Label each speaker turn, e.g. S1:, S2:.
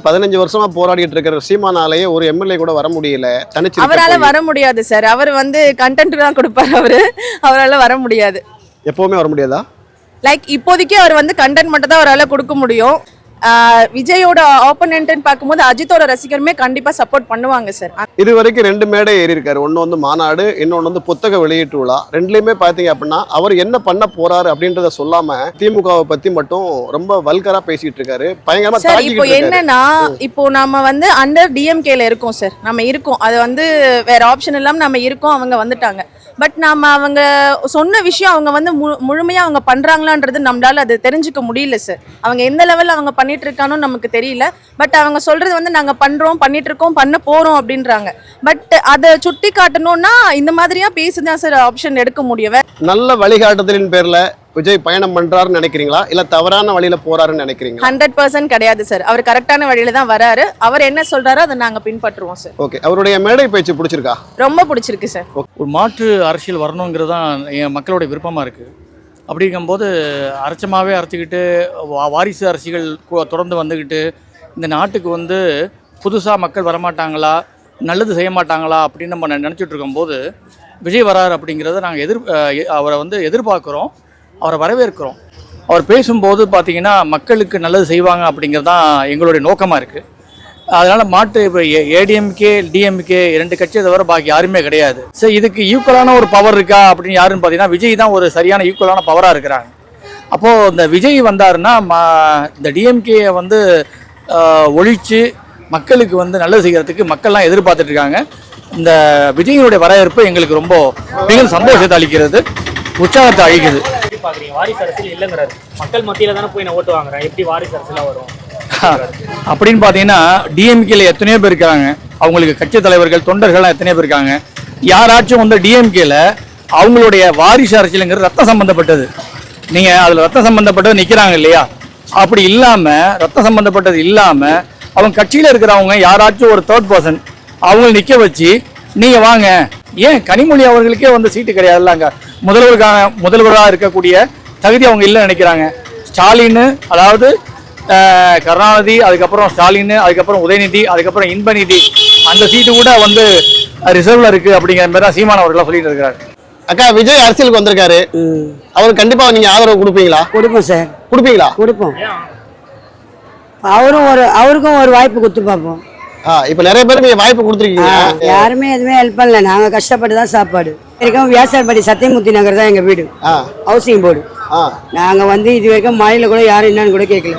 S1: 15 வருஷமா போராடிட்டு இருக்கிற சீமானாலேயே ஒரு எம்எல்ஏ கூட வர முடியல. தனிச்சு
S2: அவரால வர முடியாது சார். அவர் வந்து கண்டென்ட் தான் கொடுப்பாரு. அவரால வர முடியாது.
S1: எப்பவுமே வர முடியாதா?
S2: லைக் இப்போதைக்கு அவர் வந்து கண்டென்ட் மட்டும் தான் அவரால கொடுக்க முடியும். விஜயோட ஆப்போனன்ட்னு பார்க்கும்போது அஜித்தோட ரசிகருமே கண்டிப்பா சப்போர்ட் பண்ணுவாங்க சார்.
S1: இது வரைக்கும் 2 மேடை ஏறி இருக்காரு. ஒன்னு வந்து மாநாடு, இன்னொன்னு வந்து புத்தக வெளியீட்டு விழா. ரெண்டுலயுமே பாத்தீங்க அப்படின்னா அவர் என்ன பண்ண போறாரு அப்படின்றத சொல்லாம திமுகவை பத்தி மட்டும் ரொம்ப வல்கரா பேசிட்டு இருக்காரு. பயங்கரமா
S2: சார் இப்போ என்னன்னா இப்போ நம்ம வந்து அண்டர் டிஎம்கேல இருக்கோம் சார். நம்ம இருக்கோம், அது வந்து வேற ஆப்ஷன் இல்லாம நம்ம இருக்கோம். அவங்க வந்துட்டாங்க. பட் நாம அவங்க சொன்ன விஷயம் அவங்க வந்து முழுமையா அவங்க பண்றாங்களான்றது நம்மளால அது தெரிஞ்சுக்க முடியல சார். அவங்க எந்த லெவல்ல அவங்க பண்ணிட்டு இருக்கானோ நமக்கு தெரியல. பட் அவங்க சொல்றது வந்து நாங்க பண்றோம், பண்ணிட்டு இருக்கோம், பண்ண போறோம் அப்படின்றாங்க. பட் அதை சுட்டி காட்டணும்னா இந்த மாதிரியா பேசிதான் சார் ஆப்ஷன் எடுக்க முடியும்.
S1: நல்ல வழிகாட்டுதலின் பேர்ல விஜய் பயணம் பண்றாருன்னு நினைக்கிறீங்களா, இல்ல தவறான வழியில போறாருன்னு நினைக்கிறீங்களா?
S2: 100% கிடையாது சார். அவர் கரெக்டான வழியில தான் வராரு. அவர் என்ன சொல்றாரோ அதை நாங்க பின்பற்றுவோம் சார்.
S1: ஓகே, அவருடைய மேடை பேச்சு பிடிச்சிருக்கா?
S2: ரொம்ப பிடிச்சிருக்கு சார்.
S3: ஒரு மாற்று அரசியல் வரணுங்கிறது தான் என் மக்களோட விருப்பமா இருக்கு. அப்படிங்கும்போது அரைச்சமாகவே அரைச்சிக்கிட்டு வாரிசு அரசியல் தொடர்ந்து வந்துக்கிட்டு இந்த நாட்டுக்கு வந்து புதுசாக மக்கள் வரமாட்டாங்களா, நல்லது செய்ய மாட்டாங்களா அப்படின்னு நம்ம நினச்சிட்டு இருக்கும்போது விஜய் வராரு அப்படிங்கிறத நாங்கள் அவரை வந்து எதிர்பார்க்குறோம், அவரை வரவேற்கிறோம். அவர் பேசும்போது பார்த்திங்கன்னா மக்களுக்கு நல்லது செய்வாங்க அப்படிங்கிறது தான் எங்களுடைய நோக்கமாக இருக்குது. அதனால் மாட்டு இப்போ ஏடிஎம்கே டிஎம்கே 2 கட்சியை தவிர பாக்கி யாருமே கிடையாது. ஸோ இதுக்கு ஈக்குவலான ஒரு பவர் இருக்கா அப்படின்னு யாருன்னு பார்த்தீங்கன்னா விஜய் தான் ஒரு சரியான ஈக்குவலான பவராக இருக்கிறாங்க. அப்போது இந்த விஜய் வந்தாருன்னா இந்த டிஎம்கேயை வந்து ஒழித்து மக்களுக்கு வந்து நல்லது செய்கிறதுக்கு மக்கள்லாம் எதிர்பார்த்துட்டு இருக்காங்க. இந்த விஜயினுடைய வரவேற்பு எங்களுக்கு ரொம்ப மிகவும் சந்தோஷத்தை அளிக்கிறது, உற்சாகத்தை அளிக்குது.
S4: வாரிசு அரசியல் இல்லைங்கிறாரு. மக்கள் மத்தியில தானே போய் நான் ஓட்டு வாங்குறேன், எப்படி வாரிசு அரசியலாக வரும்
S3: அப்படின்னு பார்த்தீங்கன்னா டிஎம்கேல எத்தனையோ பேர் இருக்காங்க, அவங்களுக்கு கட்சி தலைவர்கள் தொண்டர்கள்லாம் எத்தனையோ பேர் இருக்காங்க. யாராச்சும் வந்து டிஎம்கேல அவங்களுடைய வாரிசு அரசியலுங்கிறது ரத்த சம்பந்தப்பட்டது. நீங்கள் அதில் ரத்த சம்பந்தப்பட்டது நிற்கிறாங்க இல்லையா, அப்படி இல்லாமல் ரத்த சம்பந்தப்பட்டது இல்லாமல் அவங்க கட்சியில் இருக்கிறவங்க யாராச்சும் ஒரு தேர்ட் பர்சன் அவங்கள நிற்க வச்சு நீங்கள் வாங்க. ஏன் கனிமொழி அவர்களுக்கே வந்து சீட்டு கிடையாதுல்ல, அங்கே முதல்வராக இருக்கக்கூடிய தகுதி அவங்க இல்லைன்னு நினைக்கிறாங்க. ஸ்டாலின், அதாவது கருணாநிதி, அதுக்கப்புறம் ஸ்டாலின், அதுக்கப்புறம் உதயநிதி, அதுக்கப்புறம் இன்பநிதி, அந்த சீட்டு கூட வந்து ரிசர்வ்ல இருக்கு அப்படிங்கிற மாதிரி தான் சீமான் அவர்களாக சொல்லிட்டு இருக்கிறாரு.
S1: அக்கா, விஜய் அரசியலுக்கு வந்திருக்காரு, அவருக்கு கண்டிப்பா நீங்க ஆதரவு கொடுப்பீங்களா?
S5: கொடுப்போம் சார்.
S1: கொடுப்பீங்களா?
S5: கொடுப்போம். அவருக்கும் ஒரு வாய்ப்பு கொடுத்து பார்ப்போம்.
S1: இப்ப நிறைய பேர் நீங்க வாய்ப்பு கொடுத்துருக்கீங்க.
S5: யாருமே எதுவுமே ஹெல்ப் பண்ணல. நாங்க கஷ்டப்பட்டு தான் சாப்பாடு. வியாசார்படி சத்தியமூர்த்தி நகர் தான் எங்க வீடு, ஹவுசிங் போர்டு. நாங்க வந்து இது வரைக்கும் மழையில கூட யாரும் என்னன்னு கூட கேட்கல.